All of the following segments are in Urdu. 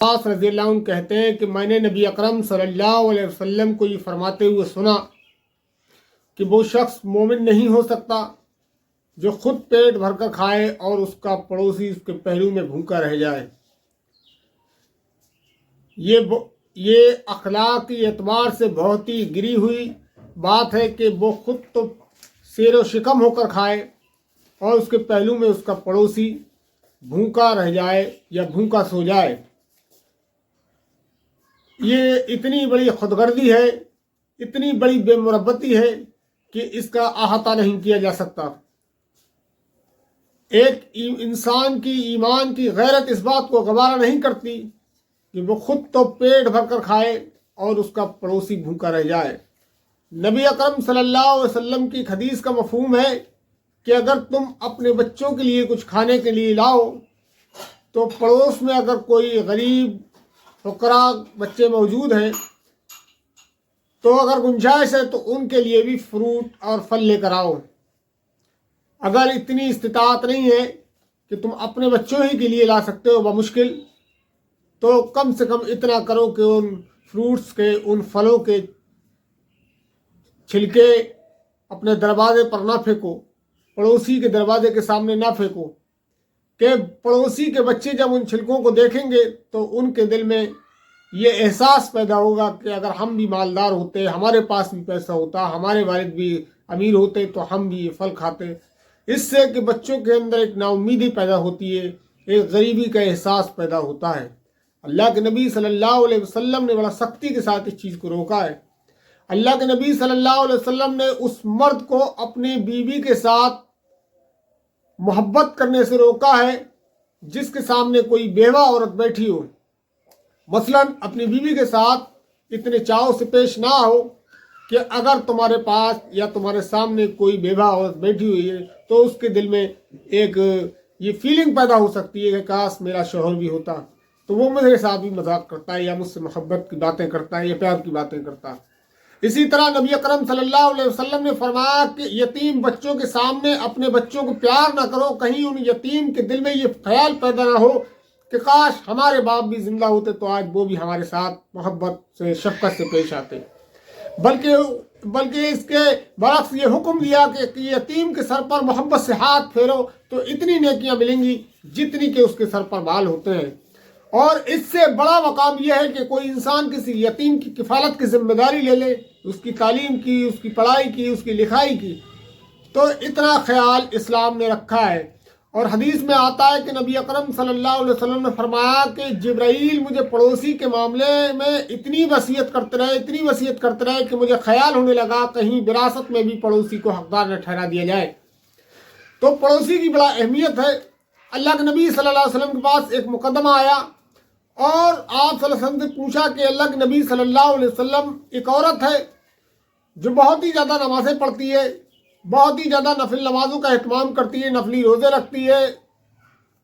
عباس رضی اللہ عنہ کہتے ہیں کہ میں نے نبی اکرم صلی اللہ علیہ وسلم کو یہ فرماتے ہوئے سنا کہ وہ شخص مومن نہیں ہو سکتا جو خود پیٹ بھر کر کھائے اور اس کا پڑوسی اس کے پہلو میں بھوکا رہ جائے۔ یہ اخلاقی اعتبار سے بہت ہی گری ہوئی بات ہے کہ وہ خود تو سیر و شکم ہو کر کھائے اور اس کے پہلو میں اس کا پڑوسی بھوکا رہ جائے یا بھوکا سو جائے۔ یہ اتنی بڑی خودغرضی ہے، اتنی بڑی بے مربتی ہے کہ اس کا احاطہ نہیں کیا جا سکتا۔ ایک انسان کی ایمان کی غیرت اس بات کو گوارا نہیں کرتی کہ وہ خود تو پیٹ بھر کر کھائے اور اس کا پڑوسی بھوکا رہ جائے۔ نبی اکرم صلی اللہ علیہ وسلم کی حدیث کا مفہوم ہے کہ اگر تم اپنے بچوں کے لیے کچھ کھانے کے لیے لاؤ تو پڑوس میں اگر کوئی غریب فقراء بچے موجود ہیں تو اگر گنجائش ہے تو ان کے لیے بھی فروٹ اور پھل لے کر آؤ۔ اگر اتنی استطاعت نہیں ہے کہ تم اپنے بچوں ہی کے لیے لا سکتے ہو بمشکل، تو کم سے کم اتنا کرو کہ ان فروٹس کے، ان پھلوں کے چھلکے اپنے دروازے پر نہ پھینکو، پڑوسی کے دروازے کے سامنے نہ پھینکو، کہ پڑوسی کے بچے جب ان چھلکوں کو دیکھیں گے تو ان کے دل میں یہ احساس پیدا ہوگا کہ اگر ہم بھی مالدار ہوتے، ہمارے پاس بھی پیسہ ہوتا، ہمارے والد بھی امیر ہوتے تو ہم بھی یہ پھل کھاتے۔ اس سے کہ بچوں کے اندر ایک نا امیدی پیدا ہوتی ہے، ایک غریبی کا احساس پیدا ہوتا ہے۔ اللہ کے نبی صلی اللہ علیہ وسلم نے بڑا سختی کے ساتھ اس چیز کو روکا ہے۔ اللہ کے نبی صلی اللہ علیہ وسلم نے اس مرد کو اپنی بیوی کے ساتھ محبت کرنے سے روکا ہے جس کے سامنے کوئی بیوہ عورت بیٹھی ہو۔ مثلا اپنی بیوی کے ساتھ اتنے چاؤ سے پیش نہ ہو کہ اگر تمہارے پاس یا تمہارے سامنے کوئی بیوہ عورت بیٹھی ہوئی ہے تو اس کے دل میں ایک یہ فیلنگ پیدا ہو سکتی ہے کہ کاش میرا شوہر بھی ہوتا تو وہ میرے ساتھ بھی مذاق کرتا ہے یا مجھ سے محبت کی باتیں کرتا ہے یا پیار کی باتیں کرتا ہے۔ اسی طرح نبی اکرم صلی اللہ علیہ وسلم نے فرمایا کہ یتیم بچوں کے سامنے اپنے بچوں کو پیار نہ کرو، کہیں ان یتیم کے دل میں یہ خیال پیدا نہ ہو کہ کاش ہمارے باپ بھی زندہ ہوتے تو آج وہ بھی ہمارے ساتھ محبت سے، شفقت سے پیش آتے۔ بلکہ اس کے برعکس یہ حکم دیا کہ یتیم کے سر پر محبت سے ہاتھ پھیرو تو اتنی نیکیاں ملیں گی جتنی کہ اس کے سر پر بال ہوتے ہیں۔ اور اس سے بڑا مقام یہ ہے کہ کوئی انسان کسی یتیم کی کفالت کی ذمہ داری لے لے، اس کی تعلیم کی، اس کی پڑھائی کی، اس کی لکھائی کی، تو اتنا خیال اسلام نے رکھا ہے۔ اور حدیث میں آتا ہے کہ نبی اکرم صلی اللہ علیہ وسلم نے فرمایا کہ جبرائیل مجھے پڑوسی کے معاملے میں اتنی وصیت کرتے رہے کہ مجھے خیال ہونے لگا کہیں وراثت میں بھی پڑوسی کو حقدار نہ ٹھہرا دیا جائے۔ تو پڑوسی کی بڑا اہمیت ہے۔ اللہ کے نبی صلی اللہ علیہ وسلم کے پاس ایک مقدمہ آیا اور آپ صلی اللہ علیہ وسلم سے پوچھا کہ اللہ کے نبی صلی اللہ علیہ وسلم، ایک عورت ہے جو بہت ہی زیادہ نمازیں پڑھتی ہے، بہت ہی زیادہ نفل نمازوں کا اہتمام کرتی ہے، نفلی روزے رکھتی ہے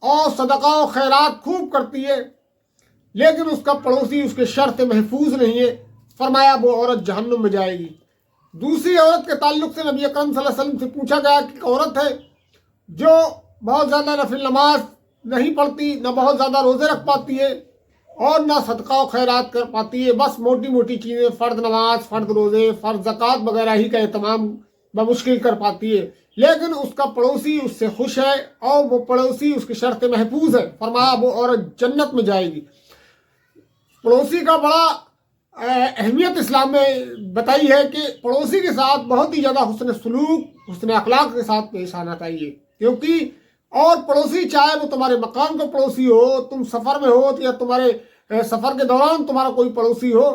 اور صدقہ و خیرات خوب کرتی ہے، لیکن اس کا پڑوسی اس کے شر سے محفوظ نہیں ہے۔ فرمایا وہ عورت جہنم میں جائے گی۔ دوسری عورت کے تعلق سے نبی اکرم صلی اللہ علیہ وسلم سے پوچھا گیا کہ ایک عورت ہے جو بہت زیادہ نفل نماز نہیں پڑھتی، نہ بہت زیادہ روزے رکھ پاتی ہے اور نہ صدقہ و خیرات کر پاتی ہے، بس موٹی موٹی چیزیں، فرض نماز، فرض روزے، فرض زکوٰۃ وغیرہ ہی کا اہتمام بمشکل کر پاتی ہے، لیکن اس کا پڑوسی اس سے خوش ہے اور وہ پڑوسی اس کی شر سے محفوظ ہے۔ فرمایا وہ عورت جنت میں جائے گی۔ پڑوسی کا بڑا اہمیت اسلام میں بتائی ہے کہ پڑوسی کے ساتھ بہت ہی زیادہ حسن سلوک، حسن اخلاق کے ساتھ پیش آنا چاہیے، کیونکہ اور پڑوسی چاہے وہ تمہارے مکان کا پڑوسی ہو، تم سفر میں ہو یا تمہارے سفر کے دوران تمہارا کوئی پڑوسی ہو،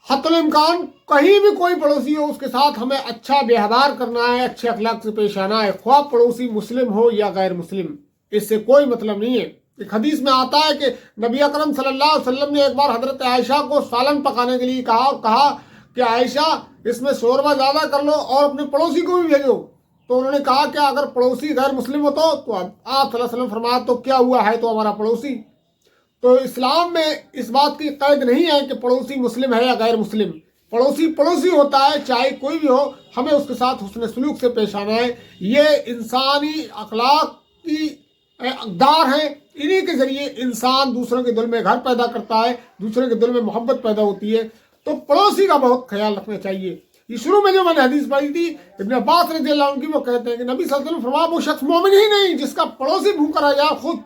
حتی الامکان کہیں بھی کوئی پڑوسی ہو اس کے ساتھ ہمیں اچھا ویوہار کرنا ہے، اچھے اخلاق سے پیش آنا ہے، خواہ پڑوسی مسلم ہو یا غیر مسلم، اس سے کوئی مطلب نہیں ہے۔ ایک حدیث میں آتا ہے کہ نبی اکرم صلی اللہ علیہ وسلم نے ایک بار حضرت عائشہ کو سالن پکانے کے لیے کہا اور کہا کہ عائشہ اس میں شوربہ زیادہ کر لو اور اپنے پڑوسی کو بھی بھیجو۔ تو انہوں نے کہا کہ اگر پڑوسی غیر مسلم ہو تو آپ صلی اللہ علیہ وسلم فرمایا تو کیا ہوا ہے تو ہمارا پڑوسی۔ تو اسلام میں اس بات کی قید نہیں ہے کہ پڑوسی مسلم ہے یا غیر مسلم، پڑوسی پڑوسی ہوتا ہے چاہے کوئی بھی ہو، ہمیں اس کے ساتھ حسن سلوک سے پیش آنا ہے۔ یہ انسانی اخلاق کی اقدار ہیں انہی کے ذریعے انسان دوسروں کے دل میں گھر پیدا کرتا ہے، دوسرے کے دل میں محبت پیدا ہوتی ہے۔ تو پڑوسی کا بہت خیال رکھنا چاہیے۔ یہ شروع میں جو میں نے حدیث پڑھی تھی ابن عباس رضی اللہ عنہ کی، وہ کہتے ہیں کہ نبی صلی اللہ علیہ وسلم فرمایا وہ شخص مومن ہی نہیں جس کا پڑوسی بھوکا رہ جائے، خود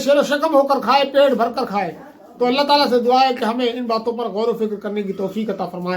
شیر و شکم ہو کر کھائے، پیٹ بھر کر کھائے۔ تو اللہ تعالیٰ سے دعا ہے کہ ہمیں ان باتوں پر غور و فکر کرنے کی توفیق عطا فرمائے۔